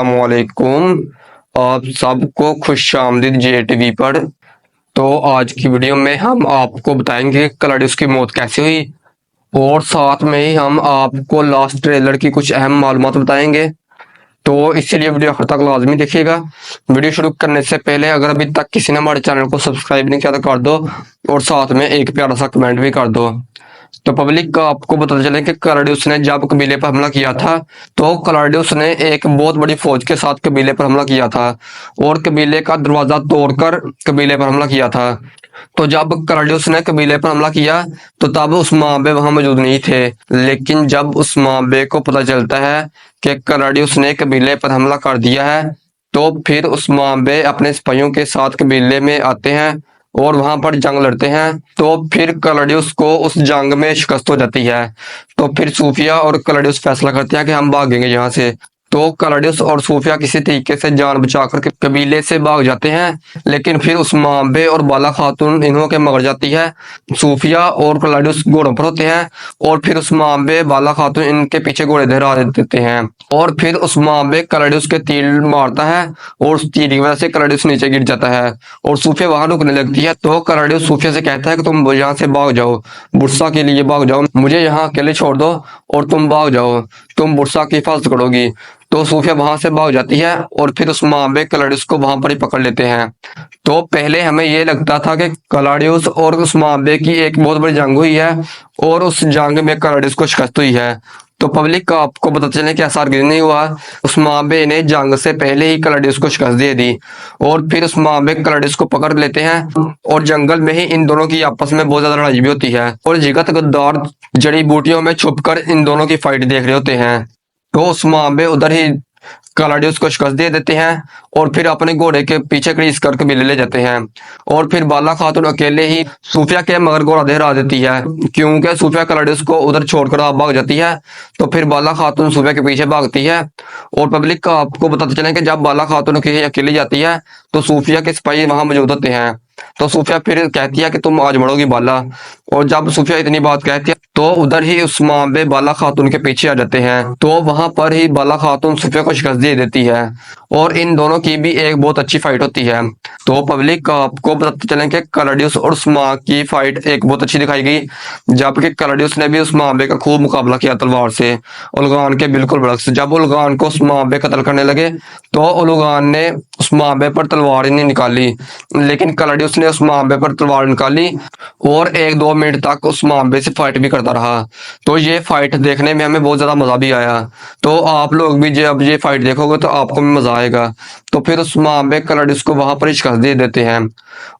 अस्सलामुअलैकुम। आप सबको खुश आमदीद JTV पर। तो आज की वीडियो में हम आपको बताएंगे क्लाउडियस की मौत कैसे हुई और साथ में ही हम आपको लास्ट ट्रेलर की कुछ अहम मालूमात बताएंगे। तो इसलिए वीडियो आखिर तक लाजमी देखिएगा। वीडियो शुरू करने से पहले अगर अभी तक किसी ने हमारे चैनल को सब्सक्राइब नहीं किया तो कर दो और साथ में एक प्यारा सा कमेंट भी कर दो। तो पब्लिक का आपको पता चले कि क्लाउडियस ने जब कबीले पर हमला किया था तो क्लाउडियस ने एक बहुत बड़ी फौज के साथ कबीले पर हमला किया था और कबीले का दरवाजा तोड़कर कबीले पर हमला किया था। तो जब क्लाउडियस ने कबीले पर हमला किया तो तब उस्माबे वहां मौजूद नहीं थे, लेकिन जब उस्माबे को पता चलता है कि क्लाउडियस ने कबीले पर हमला कर दिया है तो फिर उस्माबे अपने सिपाहियों के साथ कबीले में आते हैं और वहां पर जंग लड़ते हैं। तो फिर क्लाउडियस को उस जंग में शिकस्त हो जाती है। तो फिर सूफिया और क्लाउडियस फैसला करते हैं कि हम भागेंगे यहाँ से। तो क्लाउडियस और सूफिया किसी तरीके से जान बचाकर के कबीले से भाग जाते हैं, लेकिन फिर उस्माबे और बाला खातून इन्हों के मर जाती है। सूफिया और क्लाउडियस घोड़ों पर होते हैं और फिर उस्माबे बाला खातून इनके पीछे घोड़े धरा देते हैं और फिर उस्माबे क्लाउडियस के तीर मारता है और उस तीर की वजह से क्लाउडियस नीचे गिर जाता है और सूफिया वहां रुकने लगती है। तो क्लाउडियस सूफिया से कहता है कि तुम यहाँ से भाग जाओ, बुरसा के लिए भाग जाओ, मुझे यहाँ अकेले छोड़ दो और तुम भाग जाओ, तुम बुरसा की हिफाजत करोगी। तो सूफिया वहां से भाग जाती है और फिर उस्माबे क्लाउडियस को वहां पर ही पकड़ लेते हैं। तो पहले हमें ये लगता था कि क्लाउडियस और उस्माबे की एक बहुत बड़ी जंग हुई है और उस जंग में क्लाउडियस को शिकस्त हुई है। तो पब्लिक का आपको पता चले कि ऐसा नहीं हुआ। उस्माबे ने जंग से पहले ही क्लाउडियस को शिकस्त दे दी और फिर उस्माबे क्लाउडियस को पकड़ लेते हैं और जंगल में ही इन दोनों की आपस में बहुत ज्यादा लड़ाई भी होती है और जिगत गद्दार जड़ी बूटियों में छुपकर इन दोनों की फाइट देख रहे होते हैं। तो उस्माबे उधर ही क्लाउडियस को शिकस्त दे देते हैं और फिर अपने घोड़े के पीछे घसीट कर कबीले ले जाते हैं और फिर बाला खातून अकेले ही सूफिया के मगर घोड़ा देहरा देती है, क्योंकि सूफिया क्लाउडियस को उधर छोड़कर आप भाग जाती है। तो फिर बाला खातून सूफिया के पीछे भागती है और पब्लिक का आपको बताते चले कि जब बाला खातून अकेली जाती है तो सूफिया के सिपाही वहां मौजूद होते हैं। तो सूफिया फिर कहती है कि तुम आज मरोगी बाला, और जब सूफिया इतनी बात कहती है तो उधर ही उस्माबे बाला खातून के पीछे आ जाते हैं। तो वहां पर ही बाला खातून सूफिया को शिकस्त दे देती है और इन दोनों की भी एक बहुत अच्छी फाइट होती है। तो पब्लिक का आपको बताते चलें कि क्लाउडियस और उस्मा की फाइट एक बहुत अच्छी दिखाई गई, जबकि क्लाउडियस ने भी उस्माबे का खूब मुकाबला किया तलवार से उलगान के बिल्कुल बरक्स। जब उलगान को उस्माबे कत्ल करने लगे तो उलगान ने उस्माबे पर तलवार ही नहीं निकाली, लेकिन क्लाउडियस ने उस्माबे पर तलवार निकाली और 1-2 मिनट तक उस्माबे से फाइट भी करता रहा। तो ये फाइट देखने में हमें बहुत ज्यादा मजा भी आया। तो आप लोग भी जब ये फाइट देखोगे तो आपको भी मजा आएगा। तो फिर उस्माबे क्लाउडियस को वहां पर शिकस्त दे देते हैं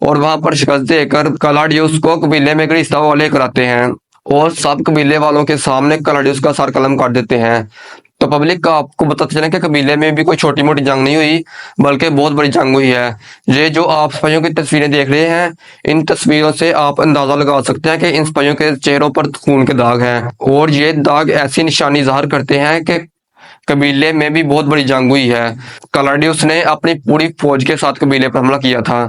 और वहां पर शिकस्त देकर क्लाउडियस को कबीले में घसीटता हुआ लेकर आते हैं और सब कबीले वालों के सामने क्लाउडियस का सर कलम कर देते हैं। तो पब्लिक का आपको बताते चले कि कबीले में भी कोई छोटी मोटी जंग नहीं हुई, बल्कि बहुत बड़ी जंग हुई है। ये जो आप सिपाहियों की तस्वीरें देख रहे हैं, इन तस्वीरों से आप अंदाजा लगा सकते हैं कि इन सिपाहियों के चेहरों पर खून के दाग हैं और ये दाग ऐसी निशानी जाहिर करते हैं कि कबीले में भी बहुत बड़ी जंग हुई है। क्लाउडियस ने अपनी पूरी फौज के साथ कबीले पर हमला किया था,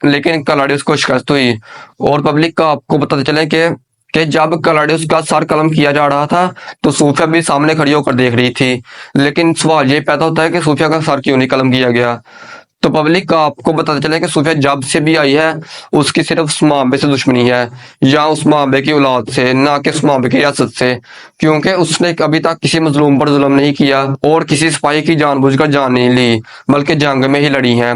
लेकिन क्लाउडियस को शिकस्त हुई। और पब्लिक का आपको बताते चले कि जब क्लाउडियस का सर कलम किया जा रहा था तो सूफिया भी सामने खड़ी होकर देख रही थी, लेकिन सवाल ये पैदा होता है कि सूफिया का सर क्यों नहीं कलम किया गया। तो पब्लिक का आपको बताते चले कि सूफिया जब से भी आई है उसकी सिर्फ उस्माबे से दुश्मनी है, या उस्माबे की औलाद से, ना कि उस्माबे की रियासत से, क्योंकि उसने अभी तक किसी मजलूम पर जुल्म नहीं किया और किसी सिपाही की जानबूझकर जान नहीं ली, बल्कि जंग में ही लड़ी है।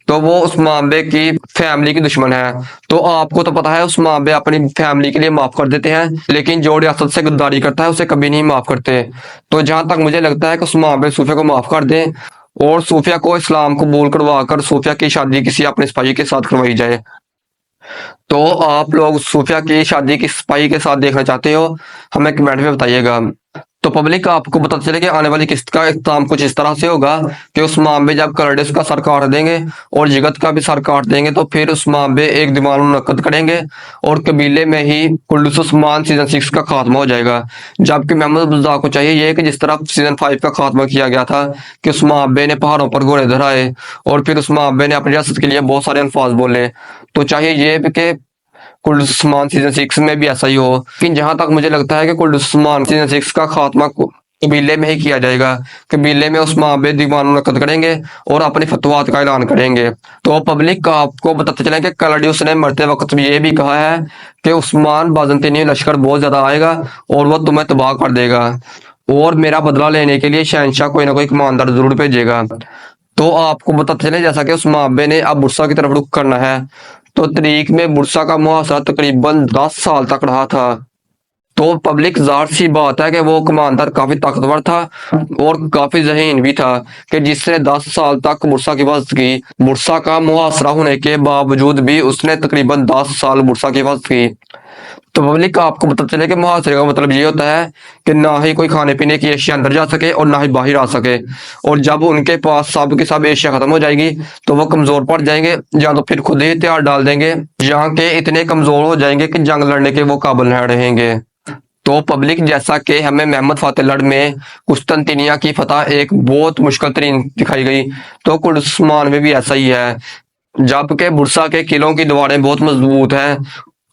तो वो उस्माबे की फैमिली की दुश्मन है। तो आपको तो पता है उस्माबे अपनी फैमिली के लिए माफ कर देते हैं, लेकिन जो रियासत से गद्दारी करता है उसे कभी नहीं माफ करते। तो जहां तक मुझे लगता है कि उस्माबे सूफिया को माफ कर दें और सूफिया को इस्लाम कबूल करवा कर सूफिया की शादी किसी अपने सिपाही के साथ करवाई जाए। तो आप लोग सूफिया की शादी किस सिपाही के साथ देखना चाहते हो, हमें कमेंट में बताइएगा। तो पब्लिक आपको पता चले कि आने वाली किस्त का इख्तिताम कुछ इस तरह से होगा कि उस्माबे जब क्लाउडियस का सर काट देंगे और जिगत का भी सर काट देंगे तो फिर उस्माबे एक दीवान मुनक्कद करेंगे और कबीले में ही कुल्लुस उस्मान सीजन 6 का खात्मा हो जाएगा। जबकि मोहम्मद बुज़्ज़ा को चाहिए ये कि जिस तरह सीजन 5 का खात्मा किया गया था कि उस्माबे ने पहाड़ों पर घोड़े धराए और फिर उस्माबे ने अपनी रियासत के लिए बहुत सारे अल्फाज बोले, तो चाहिए ये कि कुल्लुस्मान सीजन 6 में भी ऐसा ही हो। लेकिन जहां तक मुझे लगता है कि कुल्लुस्मान सीजन 6 का खात्मा कबीले में ही किया जाएगा। कबीले में उस मामले दीवान मुनक्कद करेंगे और अपनी फतवात का ऐलान करेंगे। तो पब्लिक का आपको बताते चले कि क्लडियुस ने मरते वक्त ये भी कहा है कि उस्मान बाज़ंतीनी लश्कर बहुत ज्यादा आएगा और वो तुम्हें तबाह कर देगा और मेरा बदला लेने के लिए शहनशाह कोई ना कोई कमांडर जरूर भेजेगा। तो आपको बताते चले जैसा कि उस मामले ने अब बुरसा की तरफ रुख करना है। तो तरीक में बुरसा का मुहासरा तकरीबन 10 साल तक रहा था। तो पब्लिक ज़ाहिर सी बात है कि वो कमांडर काफी ताकतवर था और काफी ज़हीन भी था कि जिसने 10 साल तक बुरसा की हिफाजत की। बुरसा का मुहासरा होने के बावजूद भी उसने तकरीबन 10 साल बुरसा की हिफाजत की। तो पब्लिक का आपको पता चले कि मुहासरे का मतलब ये होता है कि ना ही कोई खाने पीने की एशिया अंदर जा सके और ना ही बाहर आ सके। और जब उनके पास सब की सब एशिया खत्म हो जाएगी तो वो कमजोर पड़ जाएंगे या तो फिर खुद ही हथियार डाल देंगे जहाँ के इतने कमजोर हो जाएंगे कि जंग लड़ने के वो काबिल नहीं रहेंगे। तो पब्लिक जैसा कि हमें मोहम्मद फातेह लड़ में कुस्तनतिनिया की फतह एक बहुत मुश्किल तरीन दिखाई गई, तो कुर्दस्तान में भी ऐसा ही है। जबकि बुरसा के किलों की दीवारें बहुत मजबूत हैं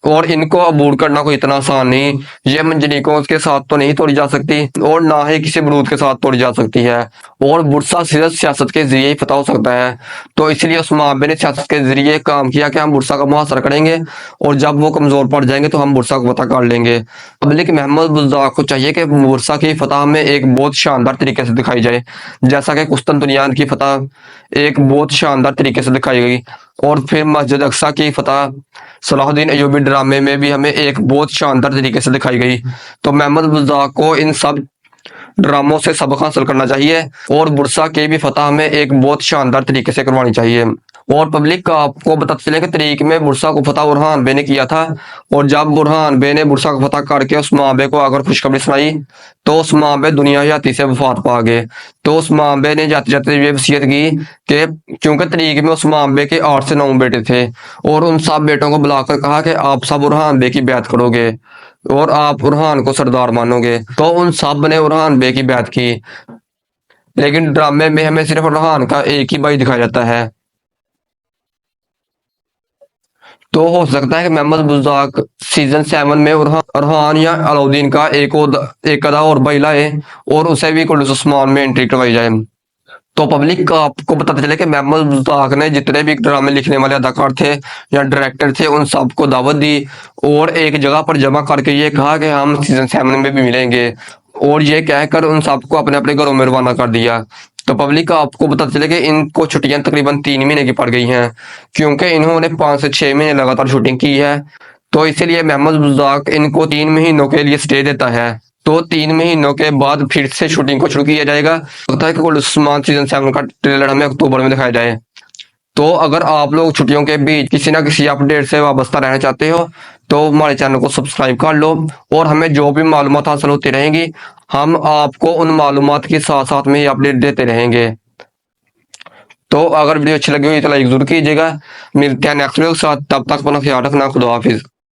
और इनको अबूर करना कोई इतना आसान नहीं। ये मंजनीकों के साथ तो नहीं तोड़ी जा सकती और ना ही किसी बरूद के साथ तोड़ी जा सकती है। और बुरसा सिर्फ सियासत के जरिए ही फतह हो सकता है। तो इसलिए उस मामले ने सियासत के जरिए काम किया कि हम बुरसा का मुहासरा करेंगे और जब वो कमजोर पड़ जाएंगे तो हम बुरसा को फतह कर लेंगे। पब्लिक मोहम्मद बुज़दाक को चाहिए कि बुरसा की फतह में एक बहुत शानदार तरीके से दिखाई जाए, जैसा कि कुस्तुनतुनियान की फतह एक बहुत शानदार तरीके से दिखाई गई। और फिर मस्जिद अक्सा की फतह सलाहुद्दीन अयूबी ड्रामे में भी हमें एक बहुत शानदार तरीके से दिखाई गई। तो मोहम्मद बुज़दाक को इन सब ड्रामों से सबक हासिल करना चाहिए और बुरसा की भी फतह हमें एक बहुत शानदार तरीके से करवानी चाहिए। और पब्लिक का आपको बताते चले कि तरीक में बुरसा को फतह बुरहान बे ने किया था और जब बुरहान बे ने बुरसा को फतह करके उस माबे को अगर खुशखबरी सुनाई तो उस माबे दुनिया हयाती से वफात पा गए। तो उस माबे ने जाते जाते ये वसीयत की कि क्योंकि तरीक में उस माबे के 8 से 9 बेटे थे और उन सब बेटों को बुलाकर कहा कि आप सब बुरहान बे की बैत करोगे और आप बुरहान को सरदार मानोगे। तो उन सब ने बुरहान बे की बैत की। लेकिन ड्रामे में हमें सिर्फ बुरहान का एक ही भाई दिखाया जाता है। तो हो सकता है कि मोहम्मद बुज़दाक सीजन 7 में अरहान या अलाउद्दीन का एक अदा और भाई लाए और उसे भी कुर्दिश उस्मान में एंट्री करवाई जाए। तो पब्लिक का आपको बताते चले कि मोहम्मद बुज़दाक ने जितने भी ड्रामे लिखने वाले अदाकार थे या डायरेक्टर थे उन सबको दावत दी और एक जगह पर जमा करके ये कहा कि हम सीजन 7 में भी मिलेंगे और ये कहकर उन सबको अपने अपने घरों में रवाना कर दिया। तो पब्लिक का आपको पता चले कि इनको छुट्टियां तकरीबन 3 महीने की पड़ गई हैं क्योंकि इन्होंने 5 से 6 महीने लगातार शूटिंग की है। तो इसीलिए मोहम्मद बुज़दाक इनको 3 महीनों के लिए स्टे देता है। तो 3 महीनों के बाद फिर से शूटिंग को शुरू किया जाएगा। लगता है कि उस्मान सीजन 7 का ट्रेलर हमें अक्टूबर में दिखाया जाए। तो अगर आप लोग छुट्टियों के बीच किसी ना किसी अपडेट से वाबस्ता रहना चाहते हो तो हमारे चैनल को सब्सक्राइब कर लो और हमें जो भी मालूमात हासिल होती रहेंगी हम आपको उन मालूमात के साथ साथ में ही अपडेट देते रहेंगे। तो अगर वीडियो अच्छी लगी हुई तो लाइक जरूर कीजिएगा। मिलते हैं नेक्स्ट वीडियो के साथ, तब तक अपना ख्याल रखना। खुदा हाफिज।